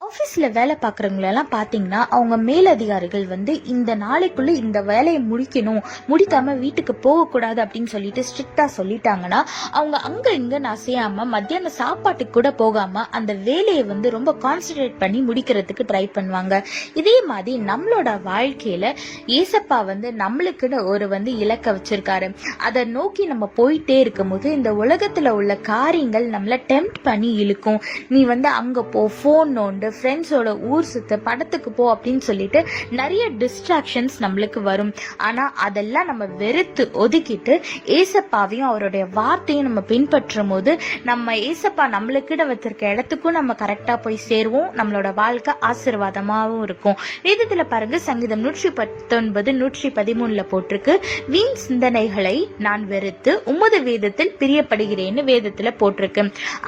ஆஃபீஸில் வேலை பார்க்குறவங்களெல்லாம் பார்த்தீங்கன்னா அவங்க மேலதிகாரிகள் இந்த நாளைக்குள்ளே இந்த வேலையை முடிக்காமல் வீட்டுக்கு போகக்கூடாது அப்படின்னு சொல்லிட்டு ஸ்ட்ரிக்டாக சொல்லிட்டாங்கன்னா அவங்க அங்கே இங்கே நான் செய்யாமல் மத்தியான சாப்பாட்டுக்கு கூட போகாமல் அந்த வேலையை ரொம்ப கான்சன்ட்ரேட் பண்ணி முடிக்கிறதுக்கு ட்ரை பண்ணுவாங்க. இதே மாதிரி நம்மளோட வாழ்க்கையில் ஏசப்பா நம்மளுக்குன்னு ஒரு இலக்க வச்சிருக்காரு. அதை நோக்கி நம்ம போயிட்டே இருக்கும் போது இந்த உலகத்தில் உள்ள காரியங்கள் நம்மளை டெம்ப்ட் பண்ணி இழுக்கும். நீ அங்கே போ, ஃபோன் நோண்டு, ஃப்ரெண்ட்ஸோட ஊர் சுத்த, படத்துக்கு போ அப்படின்னு சொல்லிட்டு நிறைய டிஸ்ட்ராக்ஷன்ஸ் நம்மளுக்கு வரும். ஆனா அதெல்லாம் நம்ம வெறுத்து ஒதுக்கிட்டு ஏசப்பாவையும் அவருடைய வார்த்தையும் நம்ம பின்பற்றும் போது நம்ம ஏசப்பா நம்மளுக்கிட வச்சிருக்க இடத்துக்கும் நம்ம கரெக்டா போய் சேருவோம். நம்மளோட வாழ்க்கை ஆசீர்வாதமாகவும் இருக்கும். வேதத்துல பாருங்க, சங்கீதம் 119 113 போட்டிருக்கு, வீண் சிந்தனைகளை நான் வெறுத்து உமது வேதத்தில் பிரியப்படுகிறேன்னு வேதத்துல போட்டிருக்கு.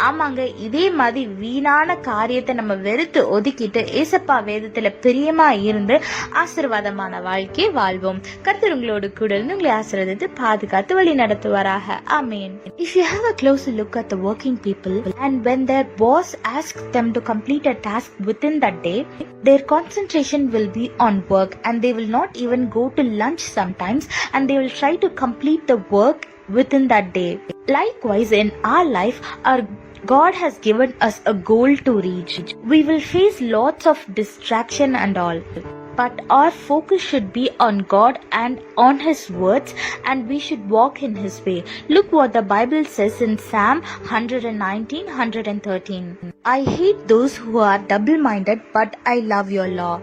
ஆமாங்க, இதே மாதிரி வீணான காரியத்தை நம்ம வெறுத்து ஒதுக்கிட்டு ஏசப்பா வேதத்துல பிரியமா இருந்து ஆசீர்வாதமான வாழ்க்கையை வாழ்வோம். கர்த்தர் உங்களோடு கூட இருந்து உங்களை ஆசீர்வதித்து பாதுகாத்து வழி நடத்துவாராக. ஆமென். If you have a closer look at the working people, and when their boss asks them to complete a task within that day, their concentration will be on work and they will not even go to lunch sometimes, and they will try to complete the work within that day. Likewise, in our life, our God has given us a goal to reach. We will face lots of distraction and all, but our focus should be on God and on His words, and we should walk in His way. Look what the Bible says in Psalm 119:113. I hate those who are double-minded, but I love your law.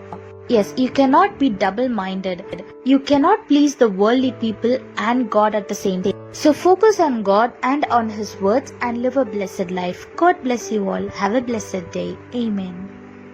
Yes, you cannot be double-minded. You cannot please the worldly people and God at the same time. So focus on God and on His words and live a blessed life. God bless you all. Have a blessed day. Amen.